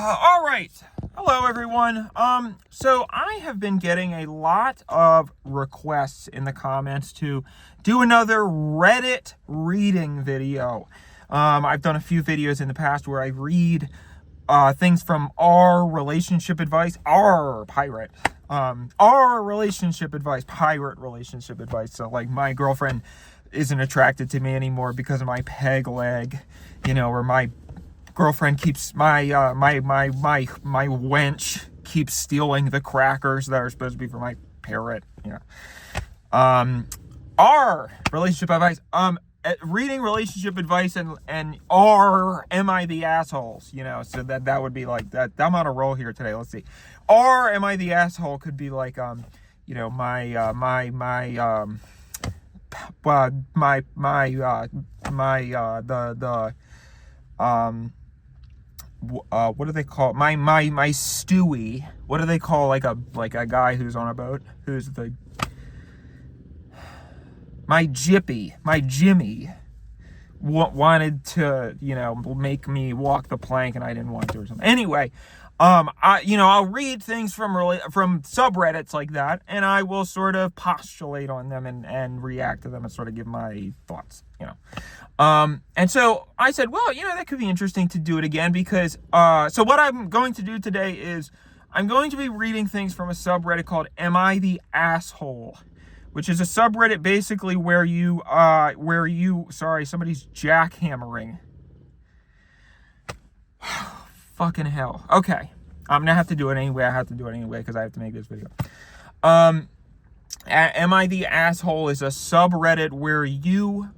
All right. Hello, everyone. So I have been getting a lot of requests in the comments to do another Reddit reading video. I've done a few videos in the past where I read things from our relationship advice, our relationship advice. So like my girlfriend isn't attracted to me anymore because of my peg leg, or my girlfriend keeps my wench keeps stealing the crackers that are supposed to be for my parrot. Our relationship advice, reading relationship advice and am I the assholes? So that would be like that. I'm on a roll here today. Let's see. Am I the asshole could be like what do they call it? My Stewie? What do they call like a guy who's on a boat? Who's my Jimmy wanted to, make me walk the plank and I didn't want to or something. Anyway, I'll read things from subreddits like that, and I will sort of postulate on them and react to them and sort of give my thoughts, and so I said, well, that could be interesting to do it again because, so what I'm going to do today is I'm going to be reading things from a subreddit called Am I the Asshole? Which is a subreddit basically where somebody's jackhammering. Fucking hell. Okay. I'm going to have to do it anyway. I have to do it anyway because I have to make this video. Am I the Asshole is a subreddit where you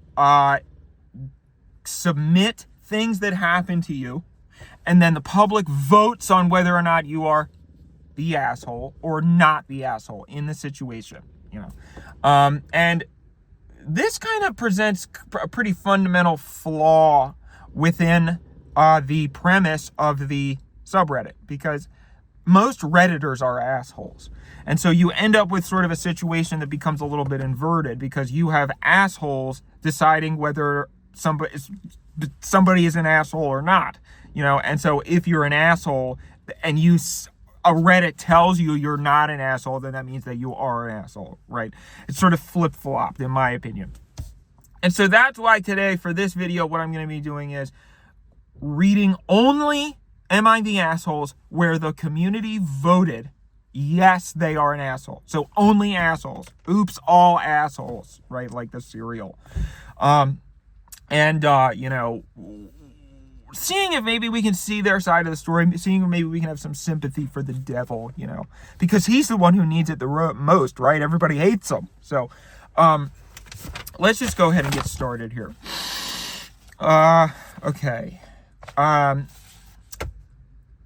submit things that happen to you, and then the public votes on whether or not you are the asshole or not the asshole in the situation. And this kind of presents a pretty fundamental flaw within the premise of the subreddit, because most Redditors are assholes. And so you end up with sort of a situation that becomes a little bit inverted because you have assholes deciding whether somebody is an asshole or not, and so if you're an asshole and a Reddit tells you you're not an asshole, then that means that you are an asshole, right? It's sort of flip-flopped, in my opinion. And so that's why today, for this video, what I'm going to be doing is reading only Am I the Assholes, where the community voted, yes, they are an asshole. So only assholes. Oops, all assholes, right? Like the cereal. Seeing if maybe we can see their side of the story, seeing if maybe we can have some sympathy for the devil, because he's the one who needs it the most, right? Everybody hates him. So, let's just go ahead and get started here. Okay. Am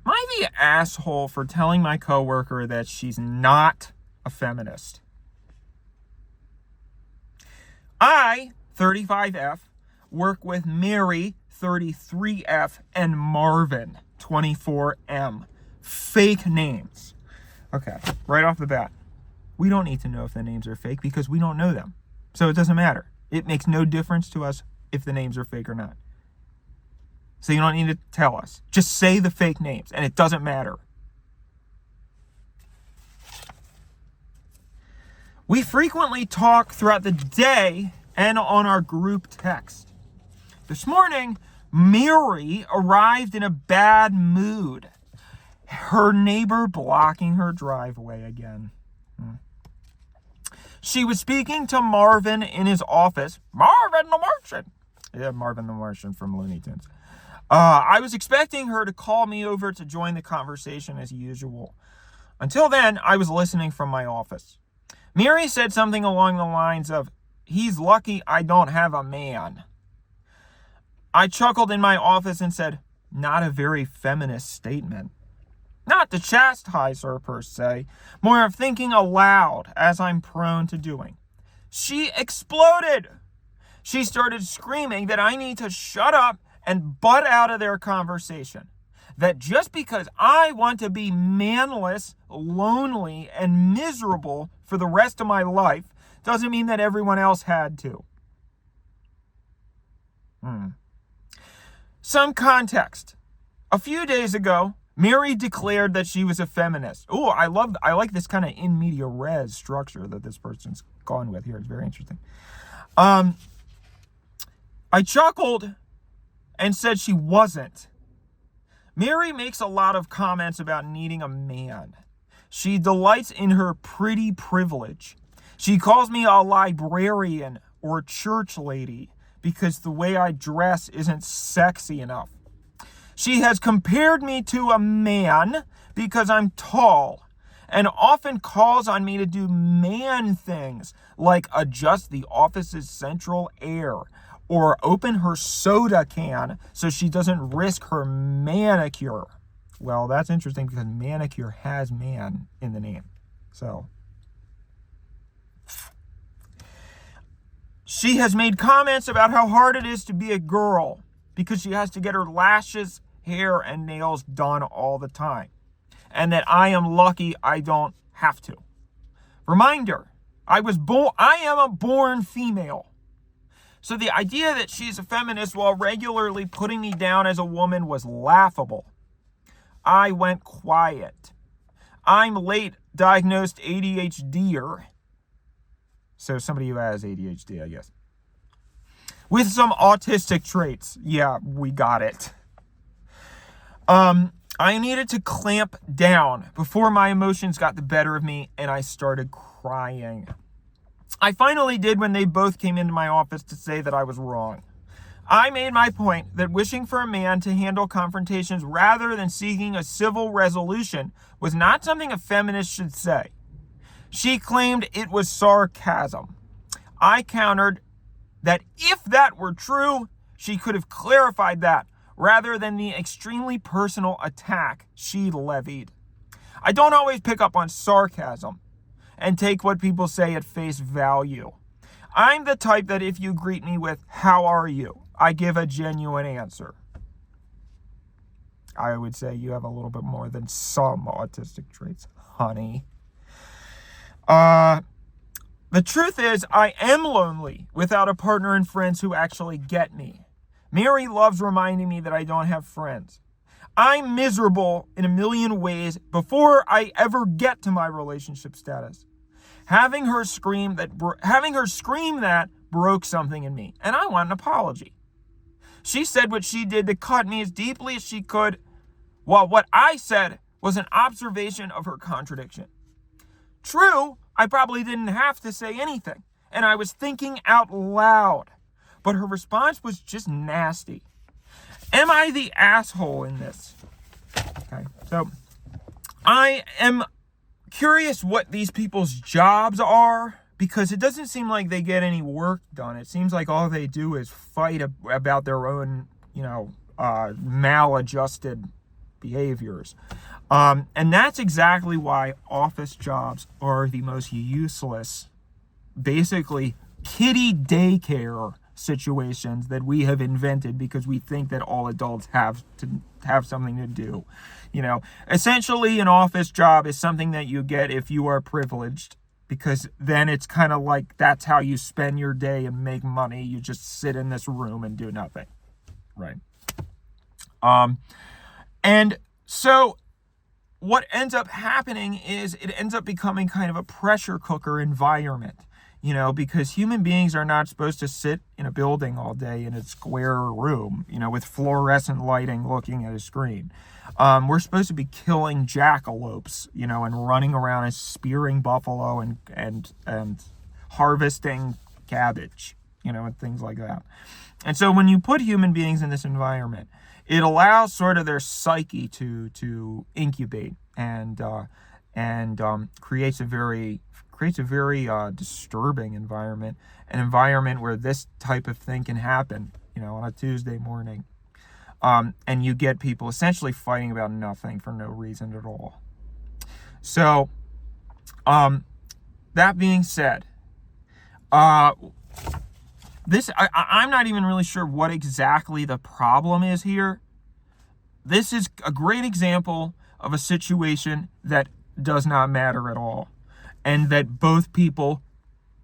I the asshole for telling my coworker that she's not a feminist? I, 35F, work with Mary, 33F, and Marvin, 24M. Fake names. Okay, right off the bat, we don't need to know if the names are fake because we don't know them. So it doesn't matter. It makes no difference to us if the names are fake or not. So you don't need to tell us. Just say the fake names, and it doesn't matter. We frequently talk throughout the day and on our group text. This morning, Mary arrived in a bad mood. Her neighbor blocking her driveway again. She was speaking to Marvin in his office. Marvin the Martian. Yeah, Marvin the Martian from Looney Tunes. I was expecting her to call me over to join the conversation as usual. Until then, I was listening from my office. Mary said something along the lines of, "He's lucky I don't have a man." I chuckled in my office and said, "Not a very feminist statement." Not to chastise her per se, more of thinking aloud, as I'm prone to doing. She exploded. She started screaming that I need to shut up and butt out of their conversation. That just because I want to be manless, lonely, and miserable for the rest of my life doesn't mean that everyone else had to. Some context. A few days ago, Mary declared that she was a feminist. Oh, I like this kind of in media res structure that this person's gone with here. It's very interesting. I chuckled and said she wasn't. Mary makes a lot of comments about needing a man. She delights in her pretty privilege. She calls me a librarian or church lady because the way I dress isn't sexy enough. She has compared me to a man because I'm tall and often calls on me to do man things like adjust the office's central air or open her soda can so she doesn't risk her manicure. Well, that's interesting because manicure has man in the name. So she has made comments about how hard it is to be a girl because she has to get her lashes, hair, and nails done all the time. And that I am lucky I don't have to. Reminder, I am a born female. So the idea that she's a feminist while regularly putting me down as a woman was laughable. I went quiet. I'm late diagnosed ADHDer. So somebody who has ADHD, I guess. With some autistic traits. Yeah, we got it. I needed to clamp down before my emotions got the better of me and I started crying. I finally did when they both came into my office to say that I was wrong. I made my point that wishing for a man to handle confrontations rather than seeking a civil resolution was not something a feminist should say. She claimed it was sarcasm. I countered that if that were true, she could have clarified that rather than the extremely personal attack she levied. I don't always pick up on sarcasm and take what people say at face value. I'm the type that if you greet me with, "How are you?" I give a genuine answer. I would say you have a little bit more than some autistic traits, honey. The truth is, I am lonely without a partner and friends who actually get me. Mary loves reminding me that I don't have friends. I'm miserable in a million ways before I ever get to my relationship status. Having her scream that broke something in me, and I want an apology. She said what she did to cut me as deeply as she could, while what I said was an observation of her contradiction. True, I probably didn't have to say anything, and I was thinking out loud, but her response was just nasty. Am I the asshole in this? Okay, so I am curious what these people's jobs are, because it doesn't seem like they get any work done. It seems like all they do is fight about their own, maladjusted behaviors. And that's exactly why office jobs are the most useless, basically kiddie daycare situations that we have invented because we think that all adults have to have something to do. Essentially an office job is something that you get if you are privileged, because then it's kind of like that's how you spend your day and make money. You just sit in this room and do nothing, right? And so what ends up happening is it ends up becoming kind of a pressure cooker environment, because human beings are not supposed to sit in a building all day in a square room, with fluorescent lighting looking at a screen. We're supposed to be killing jackalopes, and running around and spearing buffalo and harvesting cabbage, and things like that. And so when you put human beings in this environment, it allows sort of their psyche to incubate and creates a very disturbing environment, an environment where this type of thing can happen, on a Tuesday morning. And you get people essentially fighting about nothing for no reason at all. So, that being said, I'm not even really sure what exactly the problem is here. This is a great example of a situation that does not matter at all, and that both people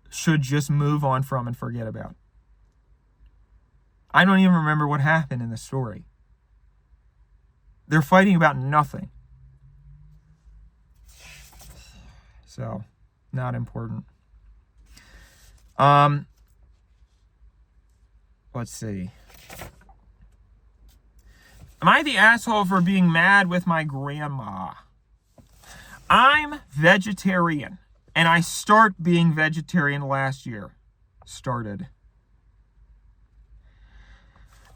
should just move on from and forget about. I don't even remember what happened in the story. They're fighting about nothing. So, not important. Let's see. Am I the asshole for being mad with my grandma? I'm vegetarian, and I start being vegetarian last year.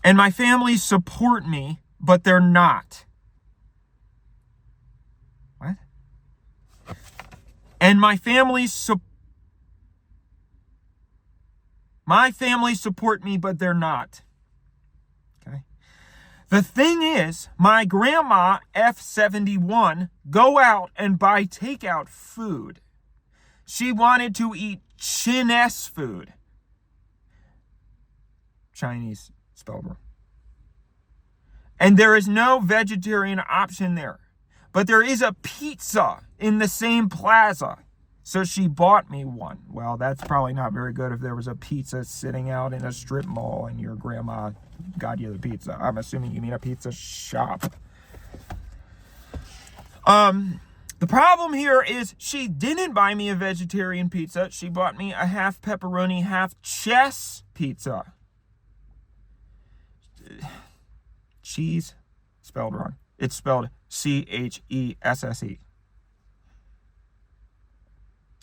And my family support me, but they're not. What? And my family support me, but they're not. Okay. The thing is, my grandma, F71, go out and buy takeout food. She wanted to eat Chinese food. Chinese spelled wrong. And there is no vegetarian option there. But there is a pizza in the same plaza. So she bought me one. Well, that's probably not very good if there was a pizza sitting out in a strip mall and your grandma got you the pizza. I'm assuming you mean a pizza shop. The problem here is she didn't buy me a vegetarian pizza. She bought me a half pepperoni, half chess pizza. Cheese, spelled wrong. It's spelled Chesse.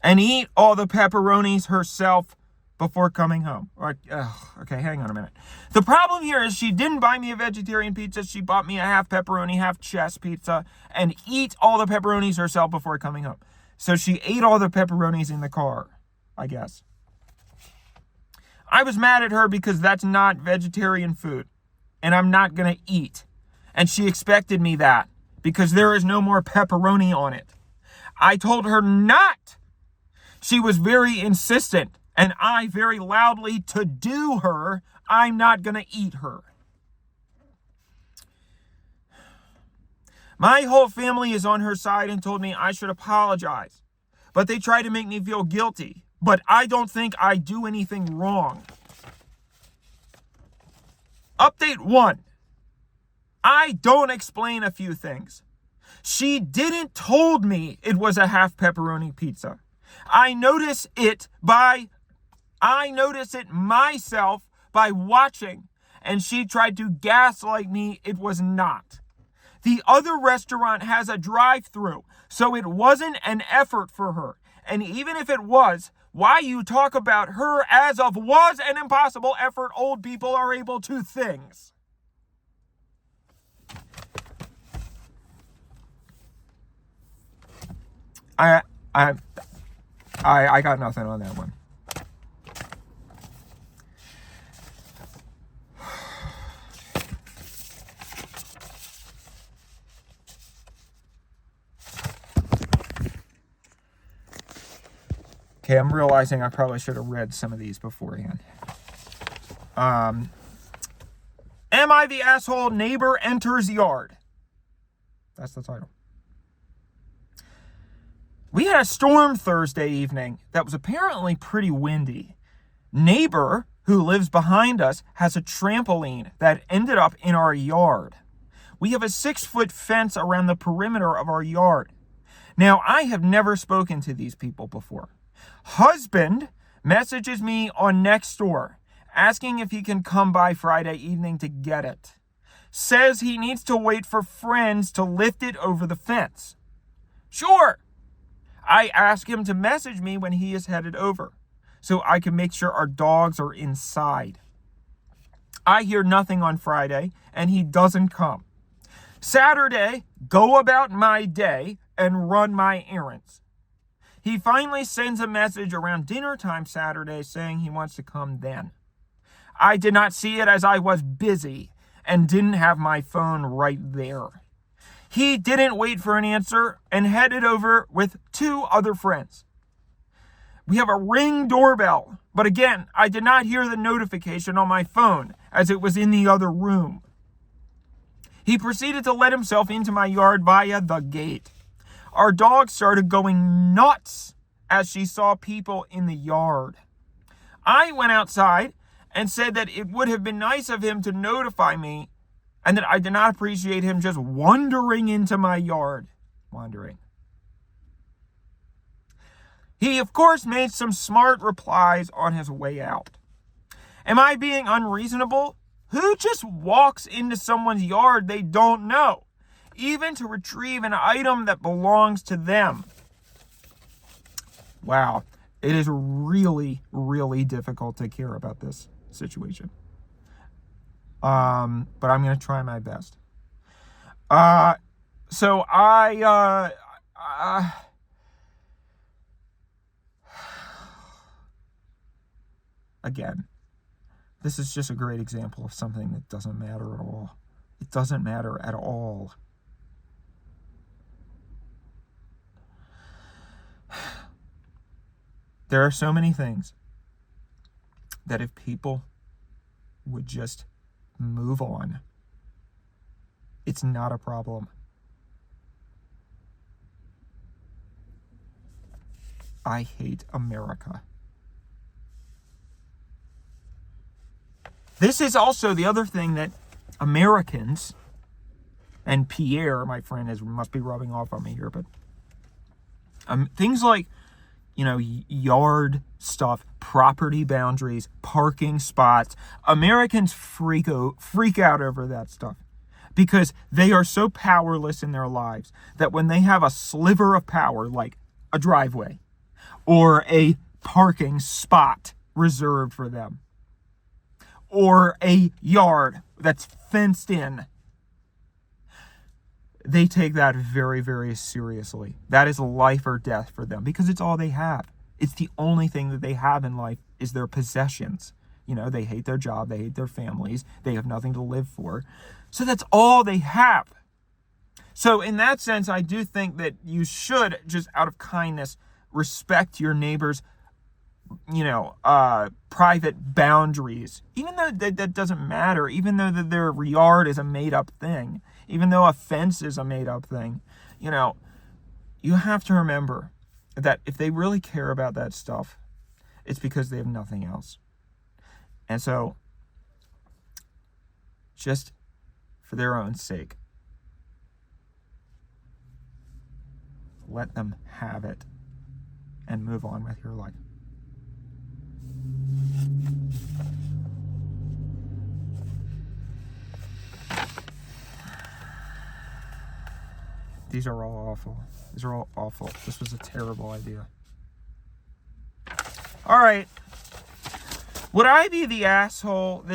And eat all the pepperonis herself before coming home. Okay, hang on a minute. The problem here is she didn't buy me a vegetarian pizza. She bought me a half pepperoni, half chess pizza and eat all the pepperonis herself before coming home. So she ate all the pepperonis in the car, I guess. I was mad at her because that's not vegetarian food. And I'm not going to eat. And she expected me that because there is no more pepperoni on it. I told her not. She was very insistent, and I very loudly to do her, I'm not going to eat her. My whole family is on her side and told me I should apologize. But they try to make me feel guilty. But I don't think I do anything wrong. Update 1. I don't explain a few things. She didn't told me it was a half pepperoni pizza. I notice it myself by watching, and she tried to gaslight me it was not. The other restaurant has a drive-through, so it wasn't an effort for her. And even if it was, why you talk about her as of was an impossible effort old people are able to things. I got nothing on that one. Okay, I'm realizing I probably should have read some of these beforehand. Am I the asshole? Neighbor enters yard. That's the title. We had a storm Thursday evening that was apparently pretty windy. Neighbor, who lives behind us, has a trampoline that ended up in our yard. We have a 6-foot fence around the perimeter of our yard. Now, I have never spoken to these people before. Husband messages me on Nextdoor, asking if he can come by Friday evening to get it. Says he needs to wait for friends to lift it over the fence. Sure. I ask him to message me when he is headed over, so I can make sure our dogs are inside. I hear nothing on Friday, and he doesn't come. Saturday, go about my day and run my errands. He finally sends a message around dinner time Saturday saying he wants to come then. I did not see it as I was busy and didn't have my phone right there. He didn't wait for an answer and headed over with 2 other friends. We have a Ring doorbell, but again, I did not hear the notification on my phone as it was in the other room. He proceeded to let himself into my yard via the gate. Our dog started going nuts as she saw people in the yard. I went outside and said that it would have been nice of him to notify me And that I did not appreciate him just wandering into my yard. Wandering. He, of course, made some smart replies on his way out. Am I being unreasonable? Who just walks into someone's yard they don't know, even to retrieve an item that belongs to them? Wow. It is really, really difficult to care about this situation. But I'm going to try my best. So again, this is just a great example of something that doesn't matter at all. It doesn't matter at all. There are so many things that if people would just move on, it's not a problem. I hate America. This is also the other thing that Americans, and Pierre, my friend, must be rubbing off on me here, but things like, yard stuff, property boundaries, parking spots. Americans freak out over that stuff because they are so powerless in their lives that when they have a sliver of power, like a driveway or a parking spot reserved for them, or a yard that's fenced in, they take that very, very seriously. That is life or death for them because it's all they have. It's the only thing that they have in life is their possessions. They hate their job. They hate their families. They have nothing to live for. So that's all they have. So in that sense, I do think that you should, just out of kindness, respect your neighbor's private boundaries, even though that doesn't matter, even though that their yard is a made-up thing, even though a fence is a made-up thing. You have to remember that if they really care about that stuff, it's because they have nothing else. And so, just for their own sake, let them have it and move on with your life. These are all awful. These are all awful. This was a terrible idea. All right. Would I be the asshole?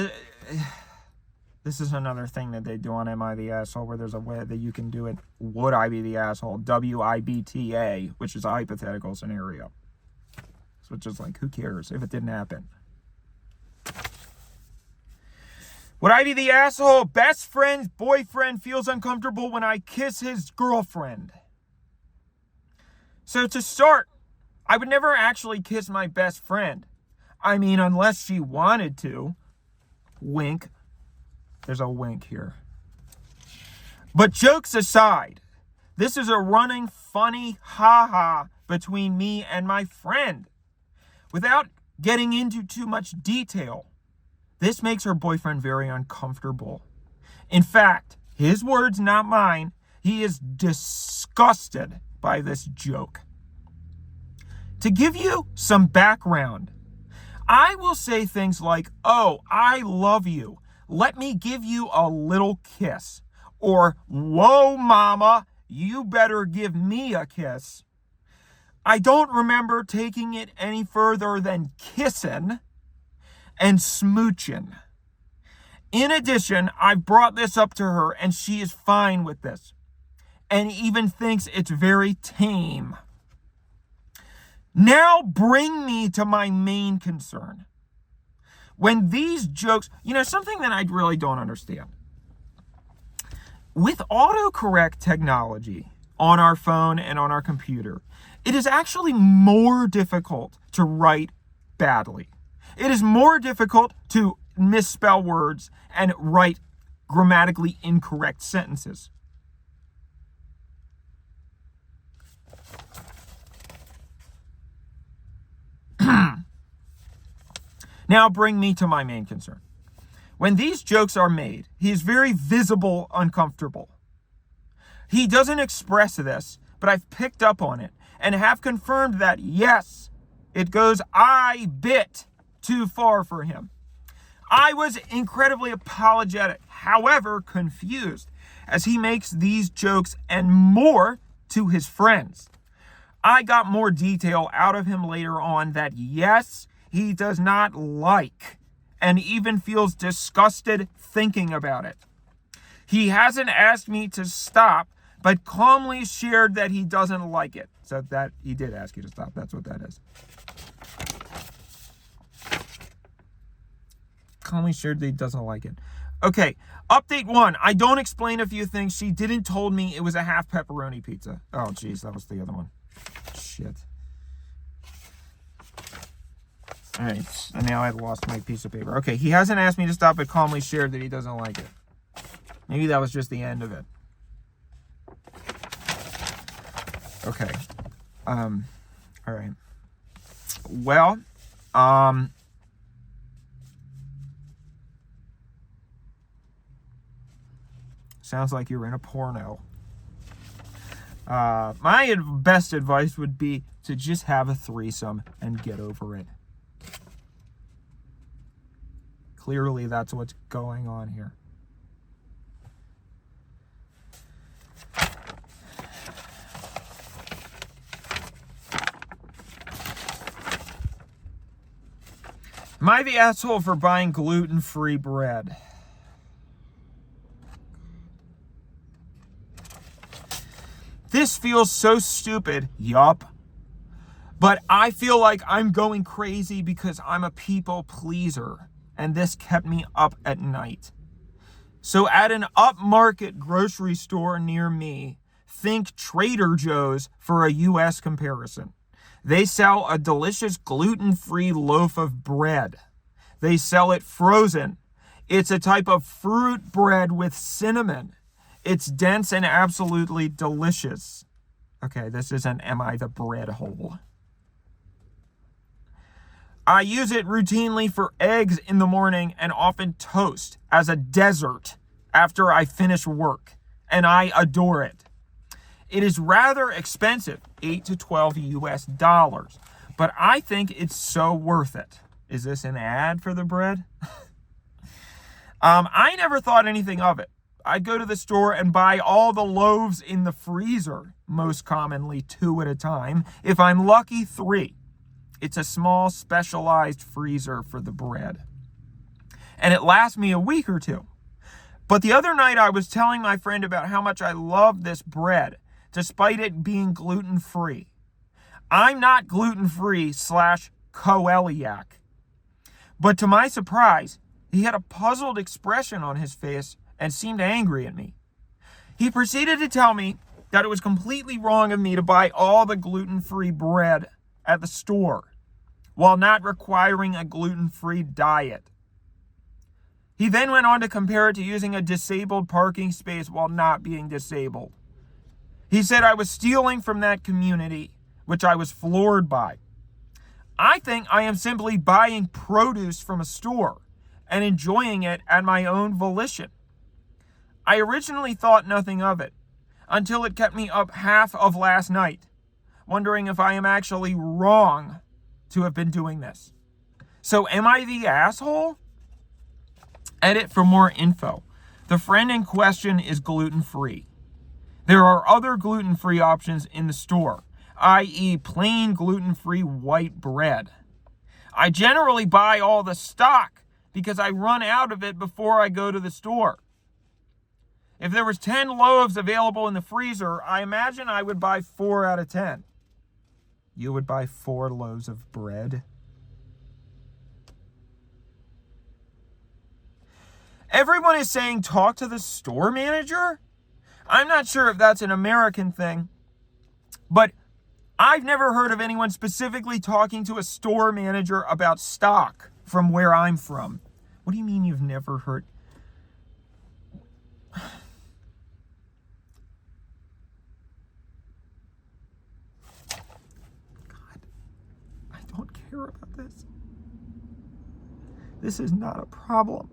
This is another thing that they do on Am I the Asshole, where there's a way that you can do it. Would I be the asshole? WIBTA, which is a hypothetical scenario. So it's just like, who cares if it didn't happen? Would I be the asshole? Best friend's boyfriend feels uncomfortable when I kiss his girlfriend. So to start, I would never actually kiss my best friend. I mean, unless she wanted to. Wink. There's a wink here. But jokes aside, this is a running funny ha-ha between me and my friend. Without getting into too much detail, this makes her boyfriend very uncomfortable. In fact, his words, not mine, he is disgusted by this joke. To give you some background, I will say things like, "Oh, I love you. Let me give you a little kiss." Or, "Whoa, mama, you better give me a kiss." I don't remember taking it any further than kissing and smooching. In addition, I've brought this up to her and she is fine with this and even thinks it's very tame. Now bring me to my main concern. When these jokes, something that I really don't understand. With autocorrect technology on our phone and on our computer, it is actually more difficult to write badly. It is more difficult to misspell words and write grammatically incorrect sentences. Now bring me to my main concern. When these jokes are made, he is very visible uncomfortable. He doesn't express this, but I've picked up on it and have confirmed that, yes, it goes a bit too far for him. I was incredibly apologetic, however confused, as he makes these jokes and more to his friends. I got more detail out of him later on that, yes, he does not like and even feels disgusted thinking about it. He hasn't asked me to stop, but calmly shared that he doesn't like it. So that he did ask you to stop. That's what that is. Calmly shared that he doesn't like it. Okay, update 1. I don't explain a few things. She didn't told me it was a half pepperoni pizza. Oh, geez, that was the other one. Shit. All right, and now I've lost my piece of paper. Okay, he hasn't asked me to stop, but calmly shared that he doesn't like it. Maybe that was just the end of it. Okay. All right. Well, sounds like you're in a porno. My best advice would be to just have a threesome and get over it. Clearly, that's what's going on here. Am I the asshole for buying gluten-free bread? This feels so stupid. Yup. But I feel like I'm going crazy because I'm a people pleaser. And this kept me up at night. So at an upmarket grocery store near me, think Trader Joe's for a US comparison. They sell a delicious gluten-free loaf of bread. They sell it frozen. It's a type of fruit bread with cinnamon. It's dense and absolutely delicious. Okay, this isn't Am I the Bread Hole? I use it routinely for eggs in the morning and often toast as a dessert after I finish work, and I adore it. It is rather expensive, $8 to $12 US, but I think it's so worth it. Is this an ad for the bread? I never thought anything of it. I'd go to the store and buy all the loaves in the freezer, most commonly 2 at a time. If I'm lucky, 3. It's a small, specialized freezer for the bread. And it lasts me a week or 2. But the other night I was telling my friend about how much I love this bread, despite it being gluten-free. I'm not gluten-free / coeliac. But to my surprise, he had a puzzled expression on his face and seemed angry at me. He proceeded to tell me that it was completely wrong of me to buy all the gluten-free bread at the store, while not requiring a gluten-free diet. He then went on to compare it to using a disabled parking space while not being disabled. He said I was stealing from that community, which I was floored by. I think I am simply buying produce from a store and enjoying it at my own volition. I originally thought nothing of it, until it kept me up half of last night, wondering if I am actually wrong to have been doing this. So am I the asshole? Edit for more info. The friend in question is gluten-free. There are other gluten-free options in the store, i.e. plain gluten-free white bread. I generally buy all the stock because I run out of it before I go to the store. If there was 10 loaves available in the freezer, I imagine I would buy 4 out of 10. You would buy 4 loaves of bread? Everyone is saying talk to the store manager? I'm not sure if that's an American thing, but I've never heard of anyone specifically talking to a store manager about stock from where I'm from. What do you mean you've never heard? God, I don't care about this. This is not a problem.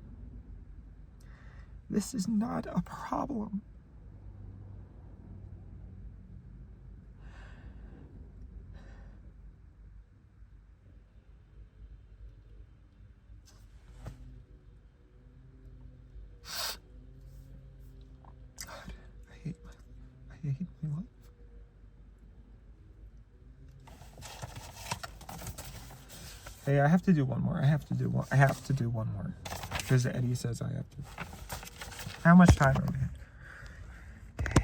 This is not a problem. God, I hate my life. Hey, I have to do one more. I have to do one more. Because Eddie says I have to. How much time are we at?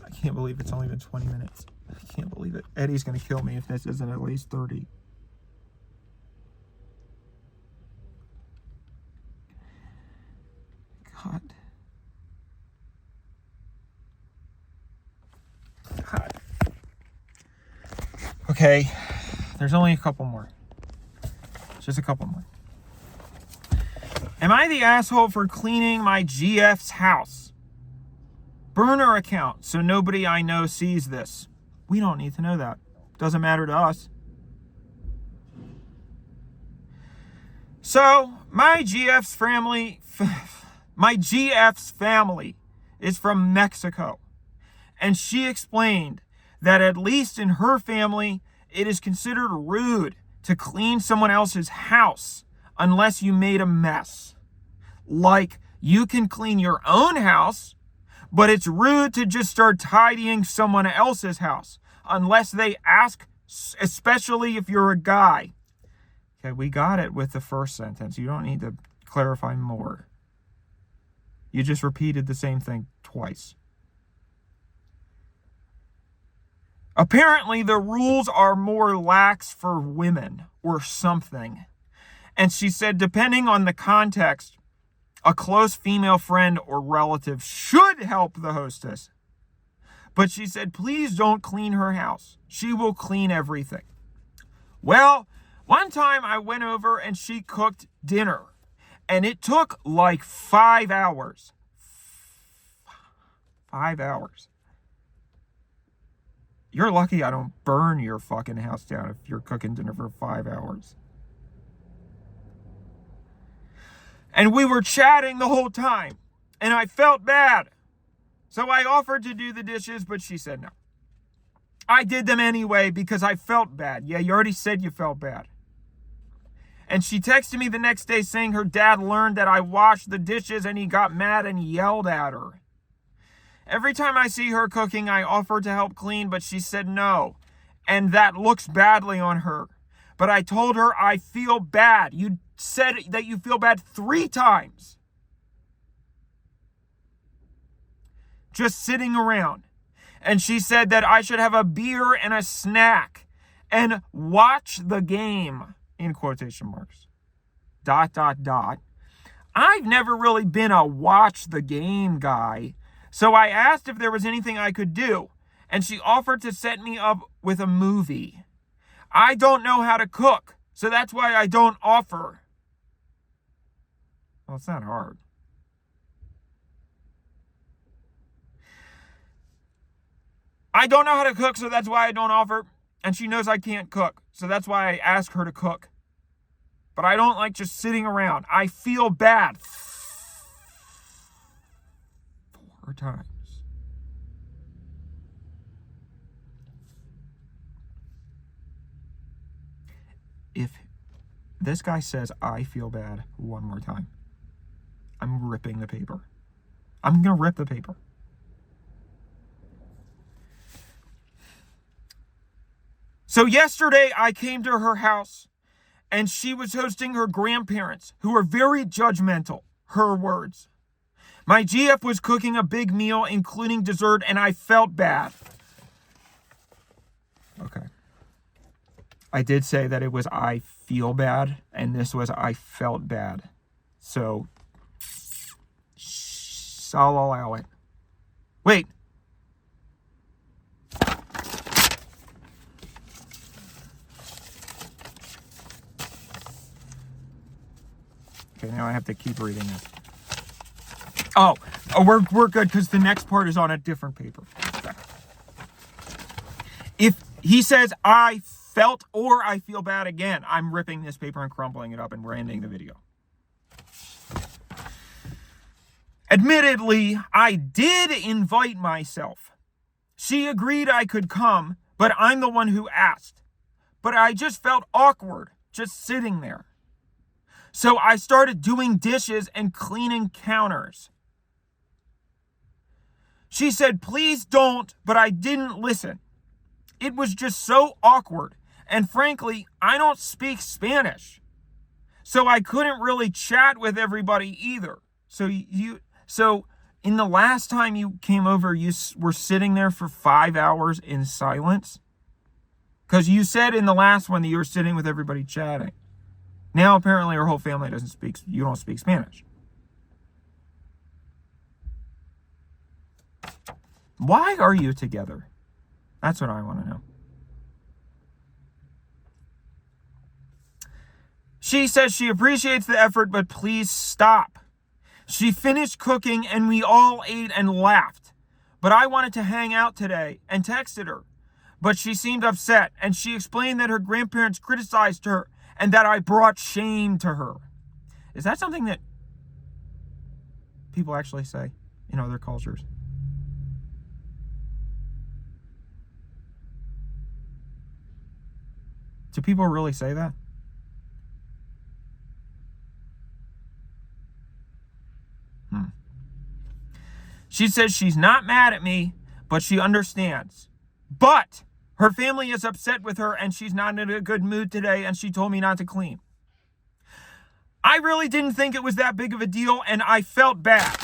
I can't believe it's only been 20 minutes. I can't believe it. Eddie's going to kill me if this isn't at least 30. God. God. Okay. There's only a couple more. Just a couple more. Am I the asshole for cleaning my GF's house? Burner account, so nobody I know sees this. We don't need to know that. Doesn't matter to us. So, my GF's family is from Mexico. And she explained that at least in her family, it is considered rude to clean someone else's house unless you made a mess. Like, you can clean your own house, but it's rude to just start tidying someone else's house unless they ask, especially if you're a guy. Okay, we got it with the first sentence. You don't need to clarify more. You just repeated the same thing twice. Apparently, the rules are more lax for women or something. And she said, depending on the context, a close female friend or relative should help the hostess. But she said, please don't clean her house. She will clean everything. Well, one time I went over and she cooked dinner. And it took like 5 hours. 5 hours. You're lucky I don't burn your fucking house down if you're cooking dinner for 5 hours. And we were chatting the whole time. And I felt bad. So I offered to do the dishes, but she said no. I did them anyway because I felt bad. Yeah, you already said you felt bad. And she texted me the next day saying her dad learned that I washed the dishes and he got mad and yelled at her. Every time I see her cooking, I offer to help clean, but she said no. And that looks badly on her. But I told her I feel bad. You said that you feel bad 3 times. Just sitting around. And she said that I should have a beer and a snack and watch the game, in quotation marks. ... I've never really been a watch the game guy. So I asked if there was anything I could do, and she offered to set me up with a movie. I don't know how to cook, so that's why I don't offer. Well, it's not hard. I don't know how to cook, so that's why I don't offer, and she knows I can't cook, so that's why I ask her to cook. But I don't like just sitting around. I feel bad. 4 times. If this guy says I feel bad one more time, I'm ripping the paper. I'm going to rip the paper. So yesterday I came to her house and she was hosting her grandparents who are very judgmental, her words. My GF was cooking a big meal, including dessert, and I felt bad. Okay. I did say that it was I feel bad, and this was I felt bad. So, I'll allow it. Wait. Okay, now I have to keep reading this. Oh, we're good because the next part is on a different paper. Okay. If he says I felt or I feel bad again, I'm ripping this paper and crumpling it up and we're ending the video. Admittedly, I did invite myself. She agreed I could come, but I'm the one who asked. But I just felt awkward just sitting there. So I started doing dishes and cleaning counters. She said, please don't, but I didn't listen. It was just so awkward. And frankly, I don't speak Spanish. So I couldn't really chat with everybody either. So in the last time you came over, you were sitting there for 5 hours in silence? Because you said in the last one that you were sitting with everybody chatting. Now apparently your whole family you don't speak Spanish. Why are you together? That's what I want to know. She says she appreciates the effort, but please stop. She finished cooking and we all ate and laughed. But I wanted to hang out today and texted her. But she seemed upset and she explained that her grandparents criticized her and that I brought shame to her. Is that something that people actually say in other cultures? Do people really say that? She says she's not mad at me, but she understands. But her family is upset with her and she's not in a good mood today and she told me not to clean. I really didn't think it was that big of a deal and I felt bad.